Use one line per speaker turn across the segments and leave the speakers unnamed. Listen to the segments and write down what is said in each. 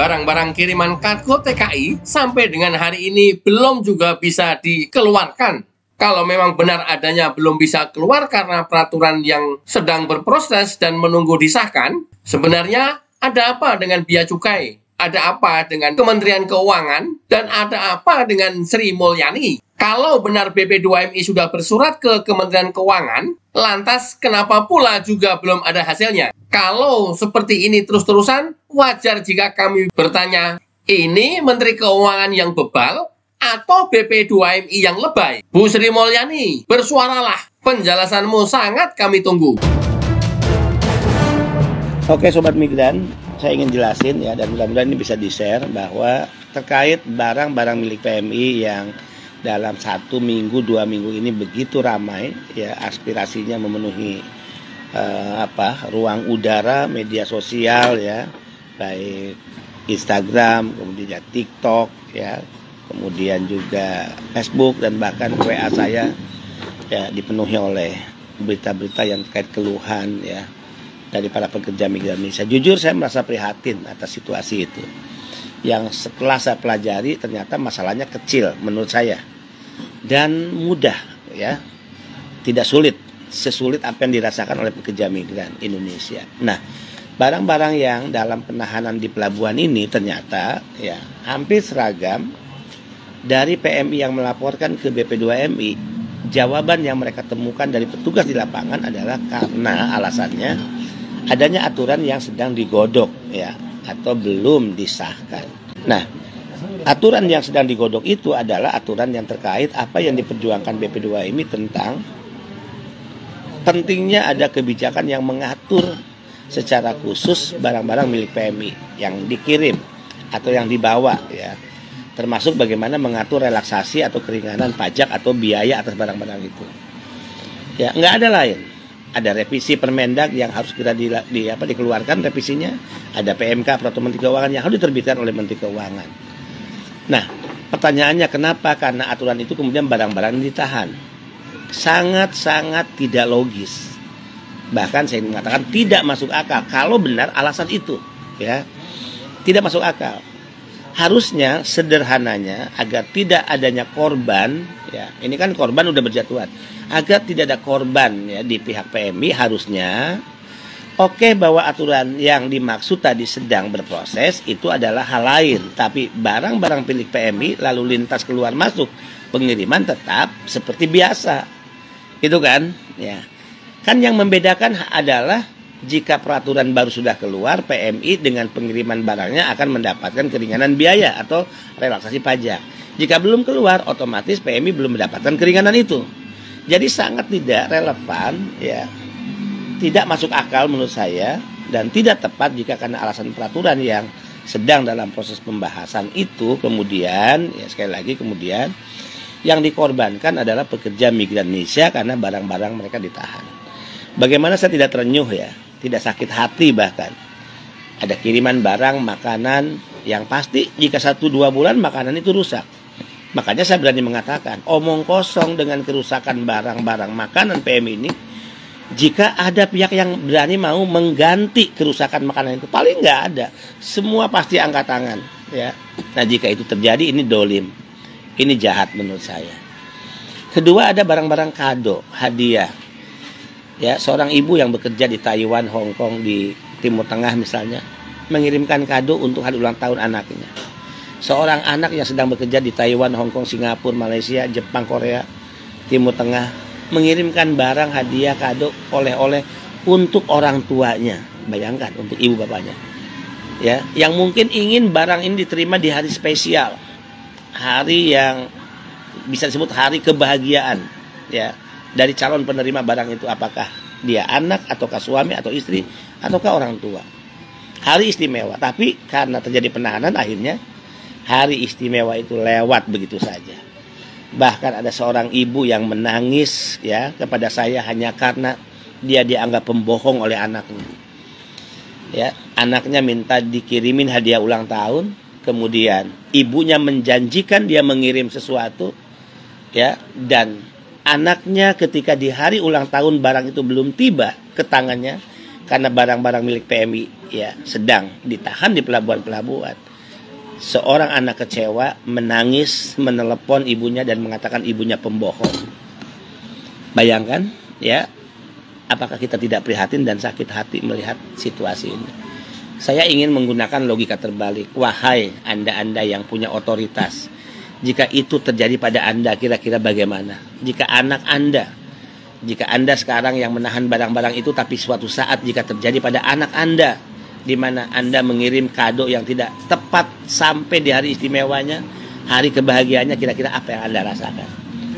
barang-barang kiriman kargo TKI sampai dengan hari ini belum juga bisa dikeluarkan. Kalau memang benar adanya belum bisa keluar karena peraturan yang sedang berproses dan menunggu disahkan, sebenarnya ada apa dengan Bea Cukai? Ada apa dengan Kementerian Keuangan? Dan ada apa dengan Sri Mulyani? Kalau benar BP2MI sudah bersurat ke Kementerian Keuangan, lantas kenapa pula juga belum ada hasilnya? Kalau seperti ini terus-terusan, wajar jika kami bertanya, ini Menteri Keuangan yang bebal atau BP2MI yang lebay? Bu Sri Mulyani, bersuaralah. Penjelasanmu sangat kami tunggu.
Oke Sobat Migran, saya ingin jelasin ya, dan mudah-mudahan ini bisa di-share bahwa terkait barang-barang milik PMI yang dalam 1 minggu, 2 minggu ini begitu ramai ya, aspirasinya memenuhi ruang udara, media sosial ya, baik Instagram, kemudian TikTok ya, kemudian juga Facebook, dan bahkan WA saya ya dipenuhi oleh berita-berita yang terkait keluhan ya dari para pekerja migran Indonesia. Jujur saya merasa prihatin atas situasi itu, yang setelah saya pelajari ternyata masalahnya kecil menurut saya dan mudah ya, tidak sulit sesulit apa yang dirasakan oleh pekerja migran Indonesia. Nah, barang-barang yang dalam penahanan di pelabuhan ini ternyata ya hampir seragam dari PMI yang melaporkan ke BP2MI. Jawaban yang mereka temukan dari petugas di lapangan adalah karena alasannya adanya aturan yang sedang digodok ya, atau belum disahkan. Nah, aturan yang sedang digodok itu adalah aturan yang terkait apa yang diperjuangkan BP2MI tentang pentingnya ada kebijakan yang mengatur secara khusus barang-barang milik PMI yang dikirim atau yang dibawa ya, termasuk bagaimana mengatur relaksasi atau keringanan pajak atau biaya atas barang-barang itu. Ya, nggak ada lain. Ada revisi Permendag yang harus segera dikeluarkan revisinya. Ada PMK Peraturan Menteri Keuangan yang harus diterbitkan oleh Menteri Keuangan. Nah, pertanyaannya kenapa? Karena aturan itu kemudian barang-barang ditahan. Sangat-sangat tidak logis. Bahkan saya mengatakan tidak masuk akal kalau benar alasan itu, ya. Tidak masuk akal. Harusnya sederhananya agar tidak adanya korban, ya. Ini kan korban udah berjatuhan. Agar tidak ada korban ya di pihak PMI, harusnya oke bahwa aturan yang dimaksud tadi sedang berproses itu adalah hal lain, tapi barang-barang milik PMI lalu lintas keluar masuk pengiriman tetap seperti biasa. Itu kan? Ya. Kan yang membedakan adalah jika peraturan baru sudah keluar, PMI dengan pengiriman barangnya akan mendapatkan keringanan biaya atau relaksasi pajak. Jika belum keluar, otomatis PMI belum mendapatkan keringanan itu. Jadi sangat tidak relevan, ya, tidak masuk akal menurut saya, dan tidak tepat jika karena alasan peraturan yang sedang dalam proses pembahasan itu kemudian, ya sekali lagi kemudian yang dikorbankan adalah pekerja migran Indonesia karena barang-barang mereka ditahan. Bagaimana saya tidak terenyuh ya, tidak sakit hati bahkan. Ada kiriman barang, makanan yang pasti jika 1-2 bulan makanan itu rusak. Makanya saya berani mengatakan, omong kosong dengan kerusakan barang-barang makanan PMI ini, jika ada pihak yang berani mau mengganti kerusakan makanan itu, paling nggak ada. Semua pasti angkat tangan. Ya. Nah, jika itu terjadi, ini dolim. Ini jahat menurut saya. Kedua, ada barang-barang kado, hadiah. Ya, seorang ibu yang bekerja di Taiwan, Hong Kong, di Timur Tengah misalnya, mengirimkan kado untuk hari ulang tahun anaknya. Seorang anak yang sedang bekerja di Taiwan, Hong Kong, Singapura, Malaysia, Jepang, Korea, Timur Tengah, mengirimkan barang, hadiah, kado, oleh-oleh untuk orang tuanya. Bayangkan, untuk ibu bapaknya. Ya, yang mungkin ingin barang ini diterima di hari spesial. Hari yang bisa disebut hari kebahagiaan. Ya, dari calon penerima barang itu, apakah dia anak, ataukah suami, atau istri, ataukah orang tua. Hari istimewa, tapi karena terjadi penahanan akhirnya hari istimewa itu lewat begitu saja. Bahkan ada seorang ibu yang menangis ya kepada saya hanya karena dia dianggap pembohong oleh anaknya. Ya, anaknya minta dikirimin hadiah ulang tahun, kemudian ibunya menjanjikan dia mengirim sesuatu, ya, dan anaknya ketika di hari ulang tahun barang itu belum tiba ke tangannya, karena barang-barang milik PMI ya sedang ditahan di pelabuhan-pelabuhan. Seorang anak kecewa menangis, menelepon ibunya dan mengatakan ibunya pembohong. Bayangkan ya, apakah kita tidak prihatin dan sakit hati melihat situasi ini? Saya ingin menggunakan logika terbalik. Wahai Anda-Anda yang punya otoritas, jika itu terjadi pada Anda, kira-kira bagaimana? Jika anak Anda, jika Anda sekarang yang menahan barang-barang itu, tapi suatu saat jika terjadi pada anak Anda, di mana Anda mengirim kado yang tidak tepat sampai di hari istimewanya, hari kebahagiaannya, kira-kira apa yang Anda rasakan?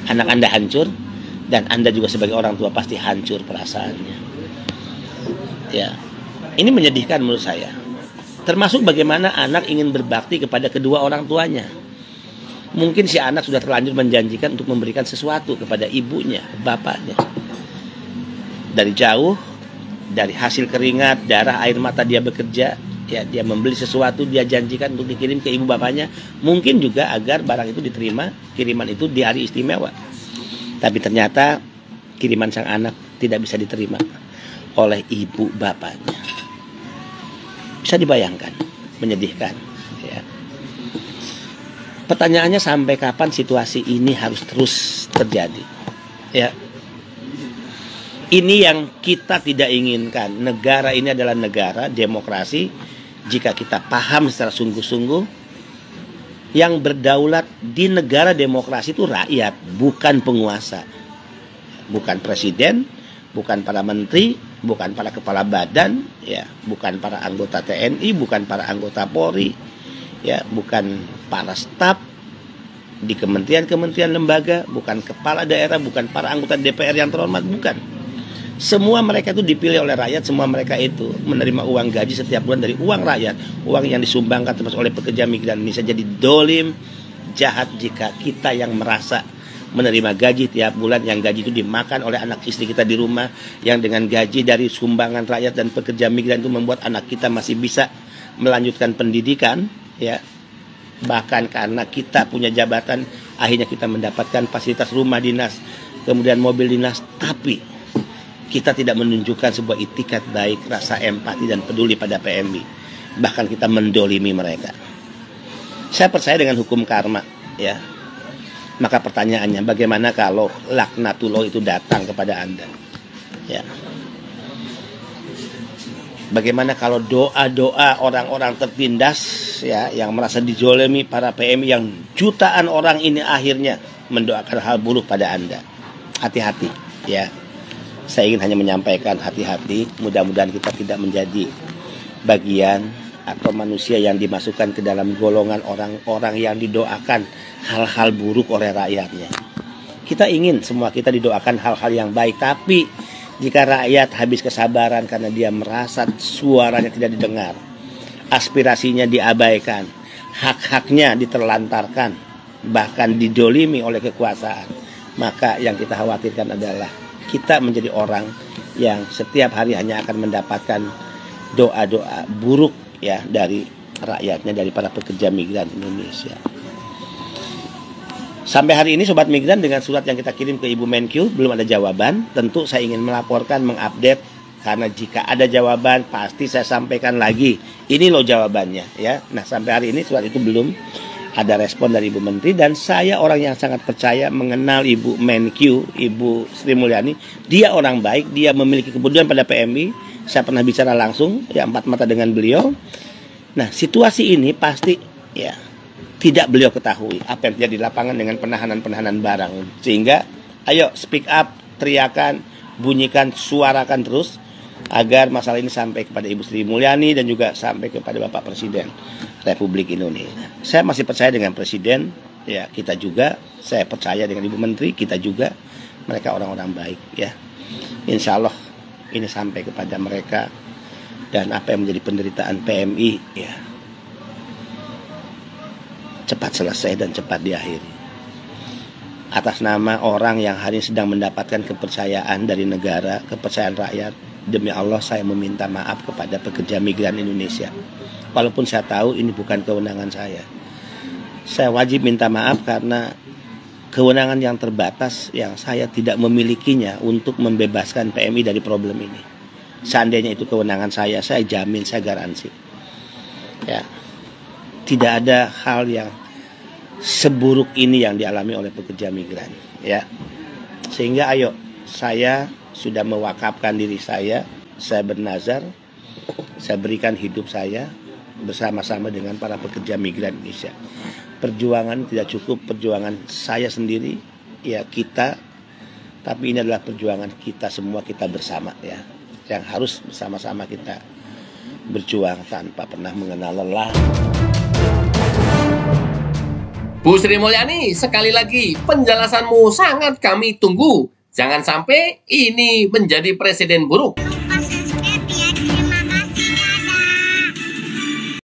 Anak Anda hancur, dan Anda juga sebagai orang tua pasti hancur perasaannya. Ya, ini menyedihkan menurut saya. Termasuk bagaimana anak ingin berbakti kepada kedua orang tuanya. Mungkin si anak sudah terlanjur menjanjikan untuk memberikan sesuatu kepada ibunya, bapaknya. Dari jauh, dari hasil keringat, darah, air mata dia bekerja, ya, dia membeli sesuatu, dia janjikan untuk dikirim ke ibu bapaknya. Mungkin juga agar barang itu diterima, kiriman itu di hari istimewa. Tapi ternyata kiriman sang anak tidak bisa diterima oleh ibu bapaknya. Bisa dibayangkan, menyedihkan. Ya. Pertanyaannya, sampai kapan situasi ini harus terus terjadi? Ya. Ini yang kita tidak inginkan. Negara ini adalah negara demokrasi. Jika kita paham secara sungguh-sungguh, yang berdaulat di negara demokrasi itu rakyat, bukan penguasa. Bukan presiden, bukan para menteri, bukan para kepala badan, ya, bukan para anggota TNI, bukan para anggota Polri, ya, bukan para staf di kementerian-kementerian lembaga, bukan kepala daerah, bukan para anggota DPR yang terhormat, bukan. Semua mereka itu dipilih oleh rakyat, semua mereka itu menerima uang gaji setiap bulan dari uang rakyat, uang yang disumbangkan termasuk oleh pekerja migran Indonesia. Jadi dolim, jahat jika kita yang merasa menerima gaji tiap bulan, yang gaji itu dimakan oleh anak istri kita di rumah, yang dengan gaji dari sumbangan rakyat dan pekerja migran itu membuat anak kita masih bisa melanjutkan pendidikan, ya. Bahkan karena kita punya jabatan, akhirnya kita mendapatkan fasilitas rumah dinas, kemudian mobil dinas, tapi kita tidak menunjukkan sebuah itikat baik, rasa empati dan peduli pada PMI. Bahkan kita mendolimi mereka. Saya percaya dengan hukum karma, ya. Maka pertanyaannya, bagaimana kalau laknatullah itu datang kepada Anda? Ya. Bagaimana kalau doa-doa orang-orang tertindas, ya, yang merasa dijolimi para PMI, yang jutaan orang ini akhirnya mendoakan hal buruk pada Anda? Hati-hati, ya. Saya ingin hanya menyampaikan hati-hati, mudah-mudahan kita tidak menjadi bagian atau manusia yang dimasukkan ke dalam golongan orang-orang yang didoakan hal-hal buruk oleh rakyatnya. Kita ingin semua kita didoakan hal-hal yang baik, tapi jika rakyat habis kesabaran karena dia merasa suaranya tidak didengar, aspirasinya diabaikan, hak-haknya diterlantarkan, bahkan didolimi oleh kekuasaan, maka yang kita khawatirkan adalah kita menjadi orang yang setiap hari hanya akan mendapatkan doa-doa buruk, ya, dari rakyatnya, dari para pekerja migran Indonesia. Sampai hari ini Sobat Migran, dengan surat yang kita kirim ke Ibu Menkyu belum ada jawaban. Tentu saya ingin melaporkan, mengupdate, karena jika ada jawaban pasti saya sampaikan lagi. Ini loh jawabannya, ya. Nah, sampai hari ini surat itu belum ada respon dari Ibu Menteri, dan saya orang yang sangat percaya mengenal Ibu Menkyu, Ibu Sri Mulyani. Dia orang baik, dia memiliki kepedulian pada PMI. Saya pernah bicara langsung, ya, empat mata dengan beliau. Nah, situasi ini pasti, ya, tidak beliau ketahui apa yang terjadi di lapangan dengan penahanan-penahanan barang. Sehingga, ayo speak up, teriakan, bunyikan, suarakan terus agar masalah ini sampai kepada Ibu Sri Mulyani dan juga sampai kepada Bapak Presiden Republik Indonesia. Saya masih percaya dengan Presiden, ya, kita juga. Saya percaya dengan Ibu Menteri, kita juga. Mereka orang-orang baik, ya. Insya Allah ini sampai kepada mereka, dan apa yang menjadi penderitaan PMI, ya, cepat selesai dan cepat diakhiri. Atas nama orang yang hari ini sedang mendapatkan kepercayaan dari negara, kepercayaan rakyat, demi Allah saya meminta maaf kepada pekerja migran Indonesia. Walaupun saya tahu ini bukan kewenangan saya. Saya wajib minta maaf karena kewenangan yang terbatas yang saya tidak memilikinya untuk membebaskan PMI dari problem ini. seandainya itu kewenangan saya jamin, saya garansi, ya, tidak ada hal yang seburuk ini yang dialami oleh pekerja migran, ya. Sehingga ayo, saya sudah mewakafkan diri saya bernazar, saya berikan hidup saya bersama-sama dengan para pekerja migran Indonesia. Perjuangan tidak cukup perjuangan saya sendiri, ya kita, tapi ini adalah perjuangan kita semua, kita bersama, ya, yang harus bersama-sama kita berjuang tanpa pernah mengenal lelah.
Bu Sri Mulyani, sekali lagi penjelasanmu sangat kami tunggu. Jangan sampai ini menjadi presiden buruk.